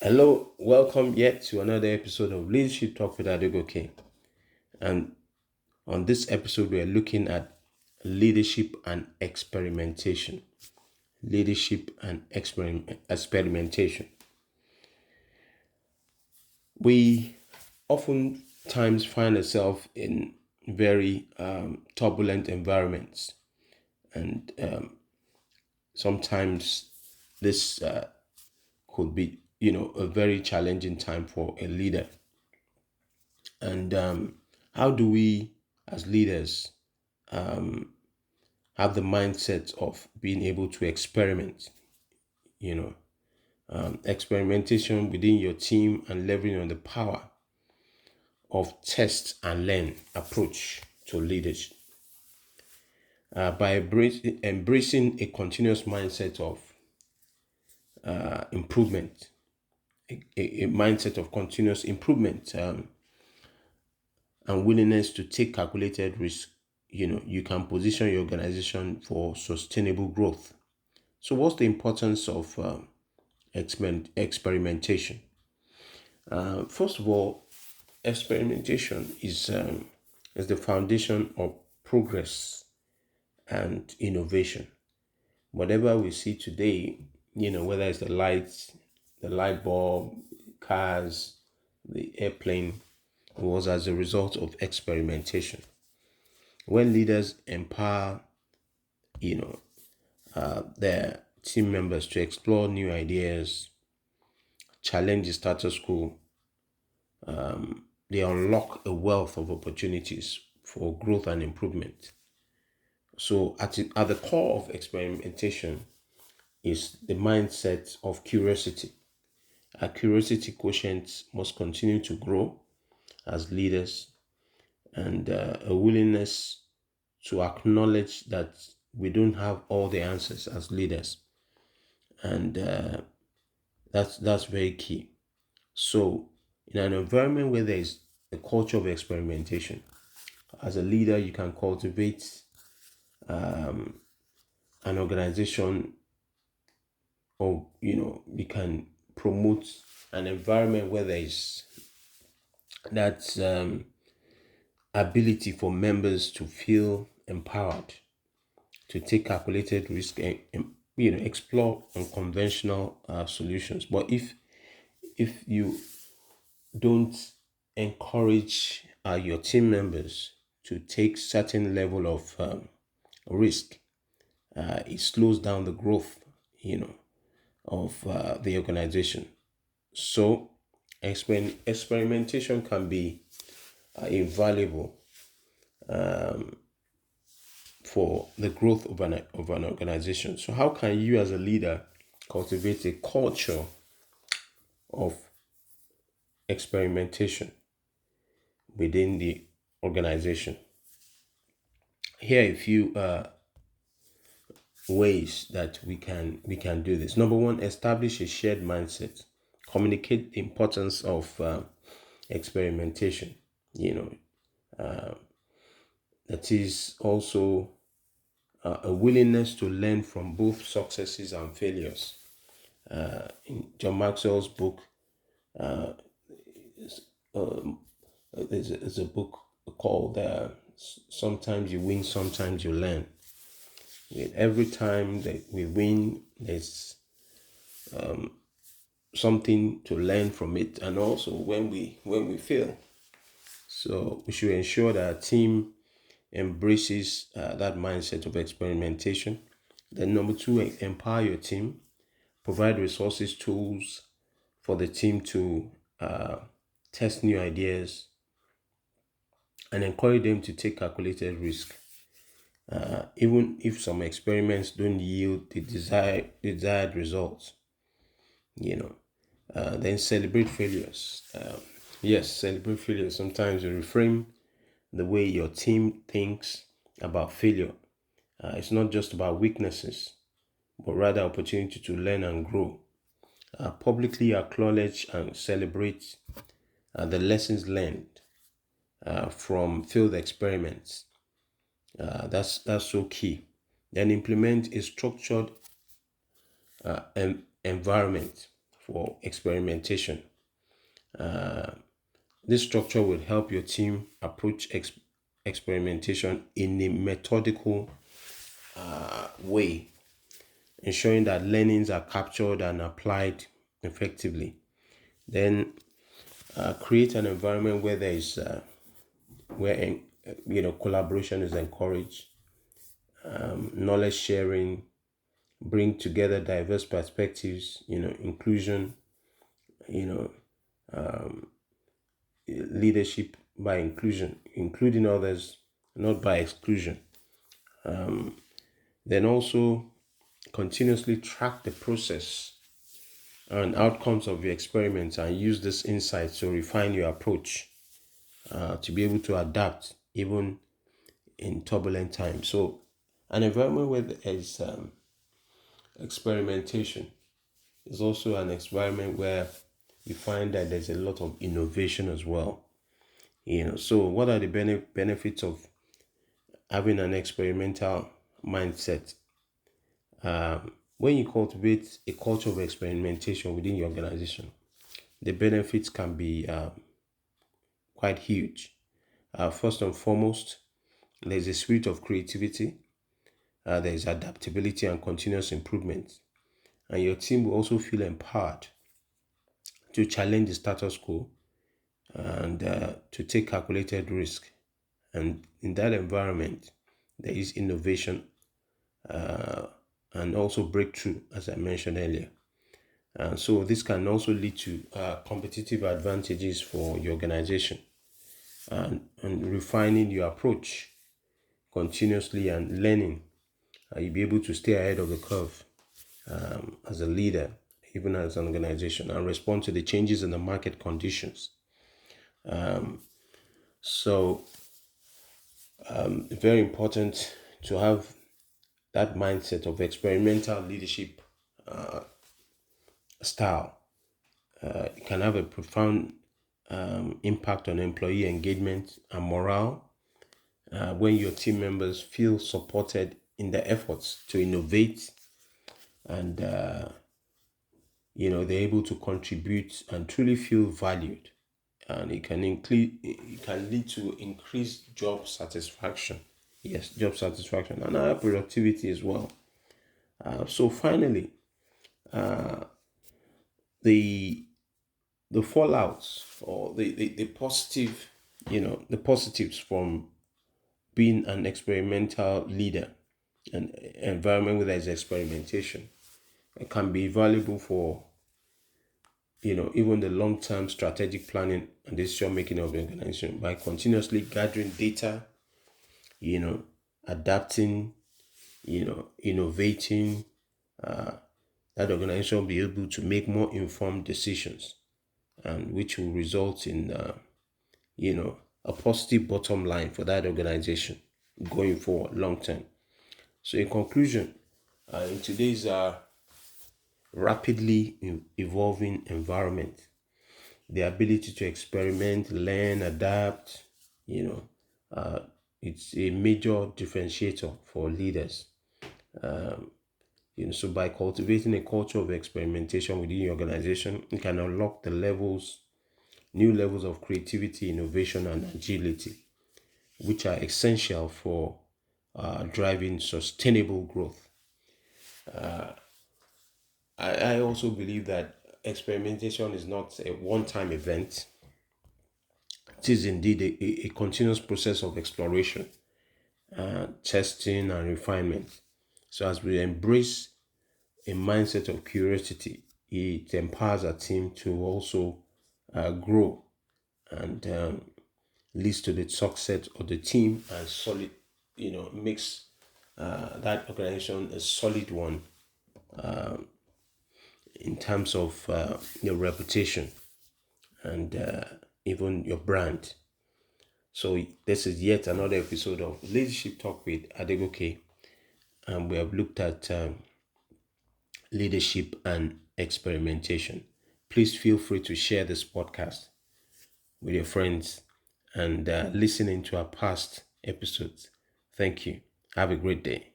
Hello, welcome yet to another episode of Leadership Talk with Adegoke. And on this episode, we are looking at leadership and experimentation. Leadership and experimentation. We oftentimes find ourselves in very turbulent environments, and sometimes this could be, a very challenging time for a leader. And how do we, as leaders, have the mindset of being able to experiment? You know, Experimentation within your team and leveraging on the power of test and learn approach to leadership. By embracing a continuous mindset of improvement, a mindset of continuous improvement, and willingness to take calculated risk, you can position your organization for sustainable growth. So what's the importance of experimentation? First of all, experimentation is the foundation of progress and innovation. Whatever we see today, whether it's the lights, the light bulb, cars, the airplane, was as a result of experimentation. When leaders empower, their team members to explore new ideas, challenge the status quo, they unlock a wealth of opportunities for growth and improvement. So, at the core of experimentation is the mindset of curiosity. Our curiosity quotient must continue to grow as leaders, and a willingness to acknowledge that we don't have all the answers as leaders, and that's very key. So, in an environment where there is a culture of experimentation, as a leader, you can cultivate an organization, or you can promote an environment where there is that ability for members to feel empowered, to take calculated risk, and explore unconventional solutions. But if you don't encourage your team members to take certain level of risk, it slows down the growth, of the organization. So, experimentation can be invaluable for the growth of an organization. So, how can you, as a leader, cultivate a culture of experimentation within the organization? Here are a few ways that we can do this. Number one, establish a shared mindset. Communicate the importance of experimentation. That is also a willingness to learn from both successes and failures. In John Maxwell's book, there's a book called "Sometimes You Win, Sometimes You Learn." With every time that we win, there's something to learn from it, and also when we fail. So we should ensure that our team embraces that mindset of experimentation. Then number two, empower your team. Provide resources, tools for the team to test new ideas, and encourage them to take calculated risk. Even if some experiments don't yield the desired results, then celebrate failures. Yes, celebrate failures. Sometimes you reframe the way your team thinks about failure. It's not just about weaknesses, but rather opportunity to learn and grow. Publicly acknowledge and celebrate the lessons learned from failed experiments. That's so key. Then implement a structured environment for experimentation. This structure will help your team approach experimentation in a methodical way, ensuring that learnings are captured and applied effectively. Then create an environment where there is where collaboration is encouraged, knowledge sharing, bring together diverse perspectives, inclusion, you know, leadership by inclusion, including others, not by exclusion. Then also continuously track the process and outcomes of your experiments and use this insight to refine your approach to be able to adapt even in turbulent times. So, an environment where there is experimentation is also an environment where you find that there's a lot of innovation as well. So what are the benefits of having an experimental mindset? When you cultivate a culture of experimentation within your organization, the benefits can be quite huge. First and foremost, there's a spirit of creativity, there's adaptability and continuous improvement, and your team will also feel empowered to challenge the status quo and to take calculated risk. And in that environment, there is innovation and also breakthrough, as I mentioned earlier. So this can also lead to competitive advantages for your organization and refining your approach continuously and learning. You'll be able to stay ahead of the curve as a leader, even as an organization, and respond to the changes in the market conditions. So very important to have that mindset of experimental leadership style. It can have a profound impact on employee engagement and morale when your team members feel supported in their efforts to innovate and they're able to contribute and truly feel valued, and it can lead to increased job satisfaction. Yes, job satisfaction and higher productivity as well. So finally, the the fallouts or the positive, the positives from being an experimental leader, an environment where there's experimentation, it can be valuable for even the long-term strategic planning and decision making of the organization by continuously gathering data, you know, adapting, innovating. That organization will be able to make more informed decisions, and which will result in a positive bottom line for that organization going forward long term. So in conclusion, in today's rapidly evolving environment, the ability to experiment, learn, adapt, you know, it's a major differentiator for leaders. So by cultivating a culture of experimentation within your organization, you can unlock new levels of creativity, innovation, and agility, which are essential for driving sustainable growth. I also believe that experimentation is not a one-time event. It is indeed a continuous process of exploration, testing, and refinement. So as we embrace a mindset of curiosity, it empowers our team to also grow and leads to the success of the team and solid, makes that organization a solid one in terms of your reputation and even your brand. So this is yet another episode of Leadership Talk with Adegoke, and we have looked at leadership and experimentation. Please feel free to share this podcast with your friends and listen into our past episodes. Thank you. Have a great day.